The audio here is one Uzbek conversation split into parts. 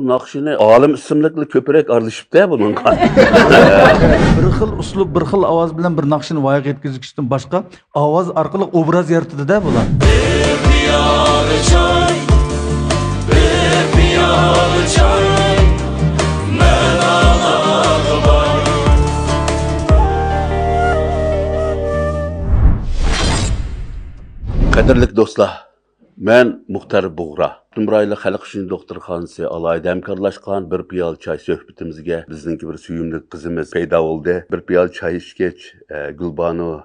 Naqshini olim ismlikli ko'proq aralashibdi buningga. Bir xil uslub, bir xil ovoz bilan bir naqshini voyaga yetkazishdan boshqa ovoz orqali obraz yaratadi-da bular. Qadrli do'stlar, men Muxtar Bug'ra. Umrayli xalq uchun doktorxonasi alayda hamkorlashgan bir piyol choy suhbatimizga bizningki bir suyumli qizimiz paydo bo'ldi. Bir piyol choy ichgach, Gulbanur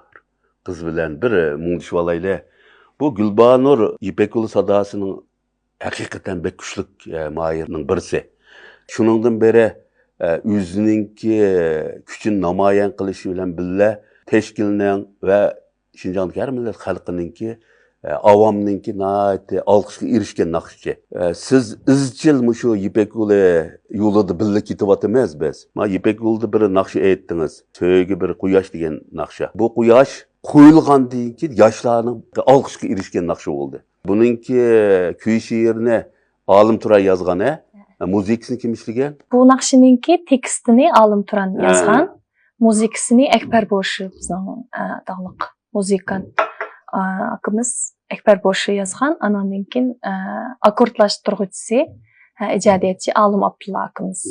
qiz bilan bir mungishib olayli. Bu Gulbanur Ipekul sadosining haqiqatan bek kuchlik moyirning birisi. Shuningdan beri o'zininki kuchini namoyon qilishi bilan birga tashkilning va Şinjan'daki her millet xalqininki avamninki naati alqışga erishgan naqshchi. Siz izchil mushu Ipek yo'li yo'lida birga ketyapmiz biz. Ma Ipek yo'lida bir naqsh aytdingiz. So'ygi bir quyosh degan naqsha. Bu quyosh qo'yilgandan keyin yoshlarning alqishga erishgan naqshi bo'ldi. Buningki kuy she'rini Olim Turan yozgan, muzikasini kim ishlagan? Bu naqshininki tekstini Olim Turan yozgan, muzikasini Ekber Boshi bizning tog'liq muzikant akimiz Ekber Boshi yozgan, anandan akkordlashtiruvchisi ijodiyatchi Olim Abdulla akimiz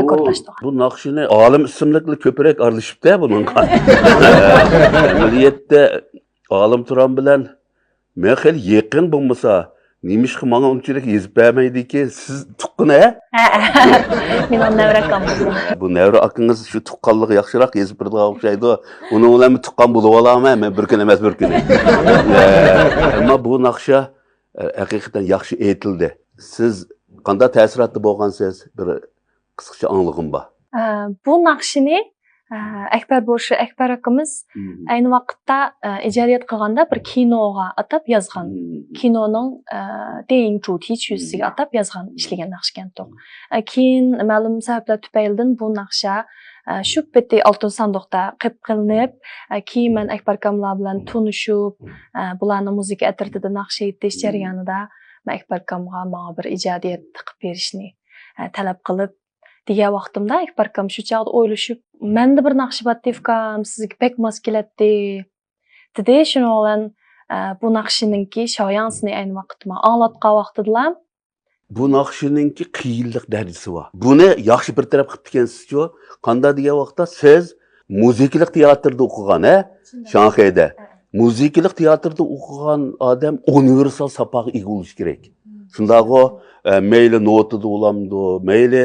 akkordlashtirgan. Bu naqshini Olim ismlikli ko'proq aralashibdi buningga. Amaliyotda Olim Turan bilan men xil yaqin bo'lmasa, nimishqa menga unchalik yezib bermaydiki, siz tuqqan-a? Men onun nevrakam. Bu nevra akangiz shu tuqqanligi yaxshiroq yezib birdigan o'xshaydi. Uni bilan tuqqan bo'lib olaman, men bir kun emas bir kun. Ammo bu naqsha haqiqatan yaxshi aytildi. Siz qanday ta'sirotda bo'lgansiz? Bir qisqacha anlig'im bor. Bu naqshini Ekber Boshi Ekber akimiz ayni vaqtda ijodiyat qilganda bir kinoga atab yozgan. Kinoning Deying Truth hech yuziga atab yozgan, ishlagan naqshgan to'q. Keyin ma'lum sabablar tufaylidan bu naqsha shu peti oltin sandiqda qilib qilinib, keyin men Ekber akamlar bilan tanishib, bularning muzika atrofida naqsh aytish jarayonida men Ekber akamga menga bir ijodiyat qilib berishni talab qilib degan vaqtimda Ekber akam shu chog'da o'ylashib, menda bir naqsh bor devkam, sizga pek mos keladi dedi. Shuni bilan bu naqshininki shoyansini ayni vaqtda anglatgan vaqtida bu naqshininki qiyinlik darajasi bor. Buni yaxshi bir taraf qilib ekansiz-ku. Qanday degan vaqtda siz muzikalik teatrda o'qigan, Shanxayda. Muzikalik teatrda o'qigan odam universal sapoqqa ega bo'lishi kerak. Shundaqo mayli notada bo'lamdi, mayli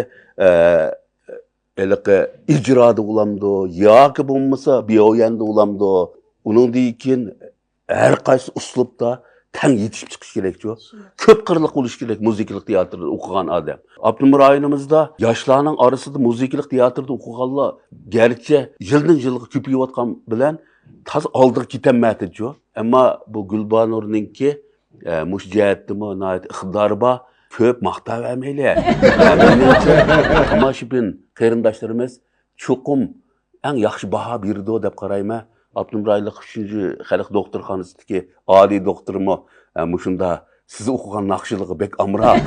icrada bo'lamdi, yoki bo'lmasa biyoyanda bo'lamdi. Uningdan keyin har qaysi uslubda tang yetishib chiqish kerak-ku. Ko'p qirliq bo'lish kerak muzikalik teatrda o'qigan odam. Abdumir rayonimizda yoshlarning orasida muzikalik teatrda o'qiganlar garchi yildan-yilga ko'payayotgan bilan taz oldiga ketanmaydi-ku. Ammo bu Gulbanurninki mush jihatdimi iqtidori bor. Köp maqtab vermeyli. Tomoshabin qarindoshlarimiz cho'qim eng yaxshi baho berdi deb qarayman. Abdumrayli 3-chi xalq doktorxonasidagi oliy doktorimi mushunda siz o'qigan naqshiligi bek amroq.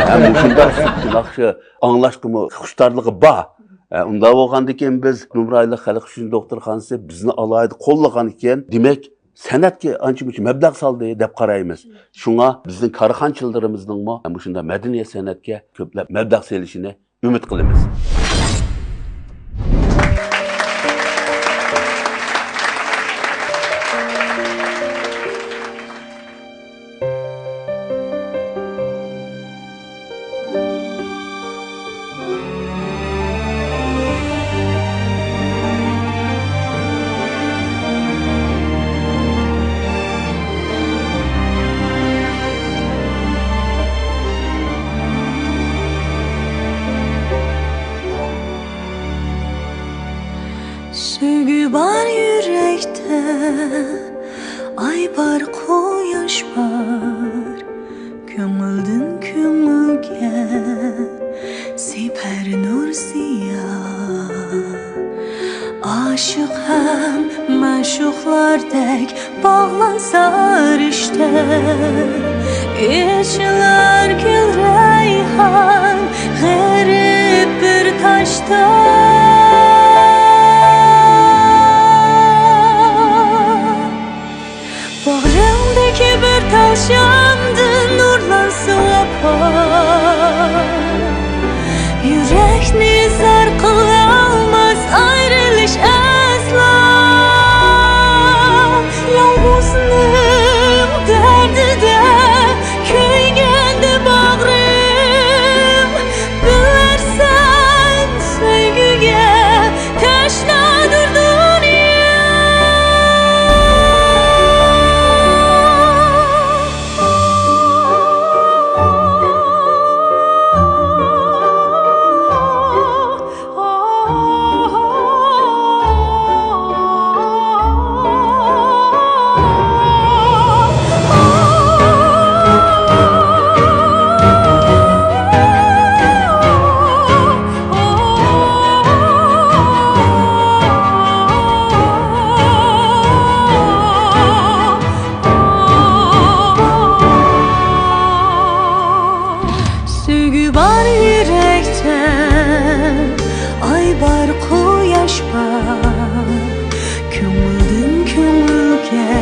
Ham mushunda naqshi anglashqimi xushtorligi bor. Unda bo'lgandan keyin biz Abdumrayli xalq 3-chi doktorxonasi bizni alayda qo'llagan ekan. Demak, san'atga ancha-muncha mablag' soldi deb qaraymiz. Shunga bizning korxonchilarimizning shunda madaniyat san'atga ko'plab mablag' solishini umid qilamiz. Sevgi var yürekte, ay var koyaş var, kömüldün kömülge, siper nur siyah. Aşık hem maşuklardek bağlansar işte, içler gülrey reyhan garip bir taşta bağrımdaki bir tavşandı nurlansın apar yürekni zar kılamaz ayrılış asla yalnızlığım derdi de köygende bağrım bilersen sevgiye teşnadır Sevgi var yürekte, ay var kuyaş var Kömüldün kömülge,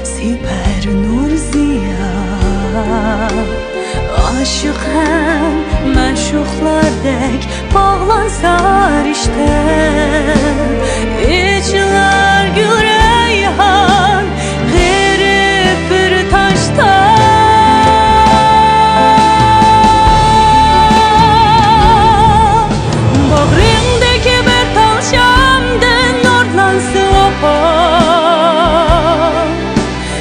siper nur ziya Aşık hem meşuklardek bağlansar işte İçler gül reyhan, garip bir taşta bağrımdaki bir tavşandan nurlansın apar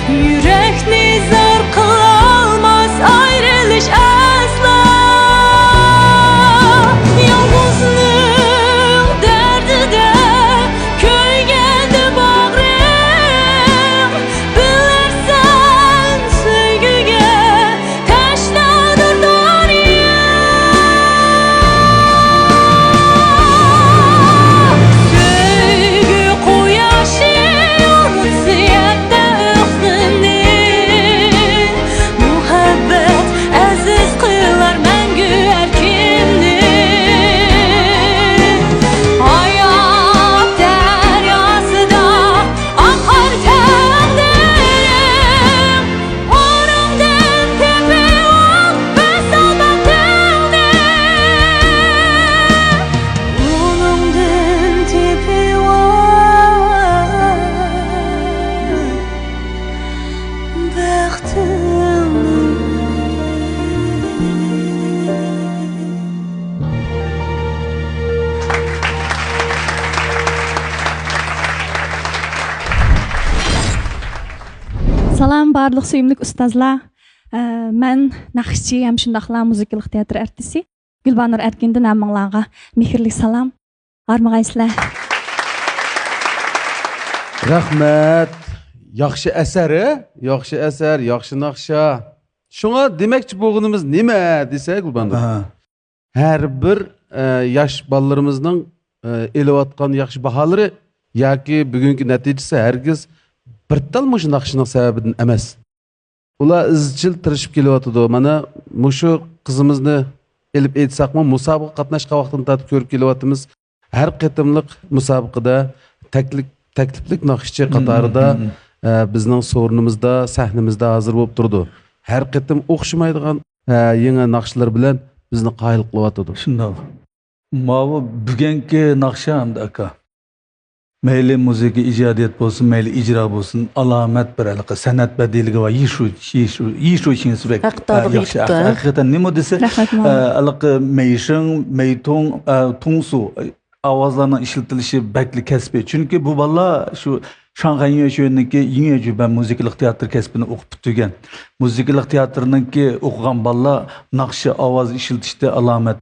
yürekni zar kılamaz ayrılış asla yalnızlığım derdi de köygende bağrım bilersen sevgiye teşnadır dünya Sevgi kuyaşı yorulsiyette ıhtının Muhabbet aziz kılar mengü erkimni Hayat deryası da akar tendirim Orumdan tepe ol besaldan Ulumdan tepe var Salam barlıq söyümlük ustazlar. Mən naxçı hem şundaqla muzikалық teatr artisti Gülbanur Erkin'den əmmənlağa mehirli salam. Armağaysızlar. Rahmet. Yaxşı əsər, yaxşı əsər, yaxşı naxşa. Şuna deməkçi boğunumuz nima dese Gülbanur? Her bir yaş ballarımızın elevatkan yaxşı bahaları yoki bugünkü neticesi herkes bir tal muşu naxşının sebebinden emas. Ular izchil tirishib kelyapti. Mana mushu qizimizni elib aytsaqmi, musobaqa qatnashgan vaqtini tatib ko'rib kelyapmiz. Har qatimliq musobaqada takliflik naxshchi qatorida bizning so'rinimizda, sahnimizda hozir bo'lib turdi. Har qatim o'xshamaydigan yangi naxshlar bilan bizni qoyil qilyapti. Shundoq. Mavu bugungi naxsha hamda aka. Mayli musiqa ijodiyat bo'lsin, mayli ijro bo'lsin, alomat bir aloqa san'at badiliga va yishu chinsibek. Haqiqatan nima desa, aloqa meyshin, meytung, tungsu ovozlarning ishlatilishi bakli kasbi. Chunki bu bolalar shu Shanghai Yuechu'niki Yuechu ben muzikалық teatr kasbini o'qib bitirgan. Muzikалық teatrniki o'qigan bolalar naqshi ovoz ishlatishda alomat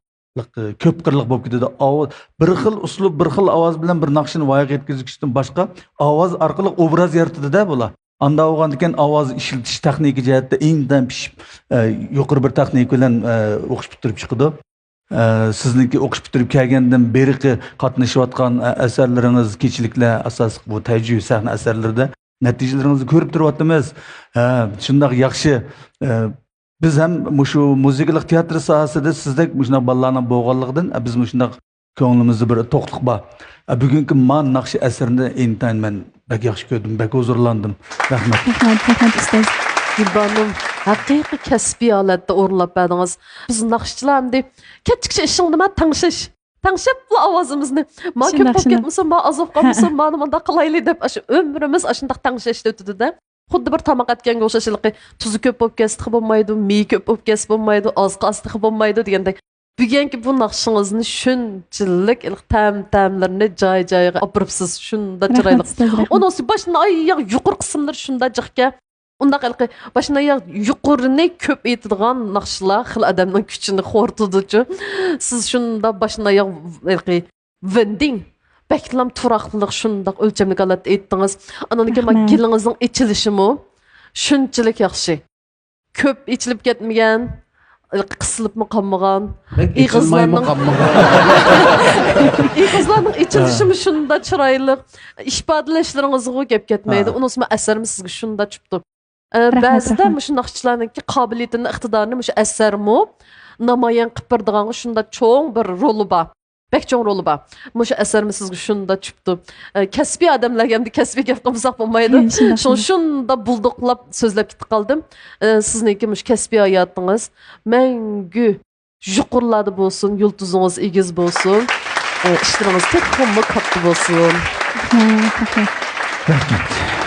ko'p qirliq bo'lib ketadi. Ovoz bir xil uslub, bir xil ovoz bilan bir naqshini voyaga yetkazishdan boshqa ovoz orqali obraz yaratadi-da bular. Anda o'qigandan ovoz ishlatish texnik jihatda eng pishib yuqori bir texnik bilan o'qish bitirib chiqadi. Sizniki o'qish bitirib kelgandan beri qatnashayotgan asarlaringiz kechiliklar asosiy bu tajriba sahna asarlarida natijalaringizni ko'rib turyapmiz. Shundoq yaxshi Biz ham mushu muzikalik teatr sohasida sizdek mushunday bolalarning bo'lganligidan biz mushunday ko'nglimizda bir to'qliq bor. Bugungi man naqshi asarini intayin men bak yaxshi ko'rdim, bak huzurlandim. Rahmat. Rahmat ustoz. Gülbanım haqiqiy kasbiy holatda o'rnab berdingiz. Biz naqshchilar deb kettikcha ishingni men tanishib bu ovozimizni ma ko'p Shundoq, bo'lib shundoq. ketmasa, ma azob qolmasa, mana bunda qilayli deb shu umrimiz shundoq tanishishda o'tdi-da. Xuddi bir tomoq atganga o'xshashliqi, tuzi ko'p bo'lib ketsa bo'lmaydi, mi ko'p bo'lib ketsa bo'lmaydi, oz qasdi bo'lmaydi degandek. Bugungi bu naqshingizni shunchalik ta'mlarini joy-joyiga olib boribsiz, shunda chiroyli. Onun başına ayaq yuqur qismlar shunda jiqqa. Undaq qilqi başına ayaq yuqurini ko'p aytadigan naqshlar xil odamning kuchini xo'rtadichi. Siz shunda başına ayaq qilqi vending Beklam turaqlılıq şundaq ölçəmlik holatda aytdingiz. Ananiki ma Rahmat. gilingizning ichilishimi shunchalik yaxshi. Ko'p ichilib ketmagan, qisilibmi qolmagan. İğizlayma Qizlarning ichilishimi shunda chiroyli. Ifodalashlaringizga gap ketmaydi. Unisi asarimiz sizga shunda chiqdi. Ba'zida rahmat. shu naqshchilarningki qobiliyatini, iqtidorini shu asarmi namoyon qilib beradigan shunda cho'ng bir roli bor. Bek cho'ng roli bor. Shu asarimiz sizga shunda chiqdi. Kasbiy odamlarga endi kasbiy gap qilmasak bo'lmaydi. Shunda bulduqlab so'zlab ketib qoldim. Sizniki mush kasbiy hayotingiz mangu yuqurlarda bo'lsin, yultuzingiz egiz bo'lsin. İşleriniz tek katta bo'lsin. Rahmat. Rahmat.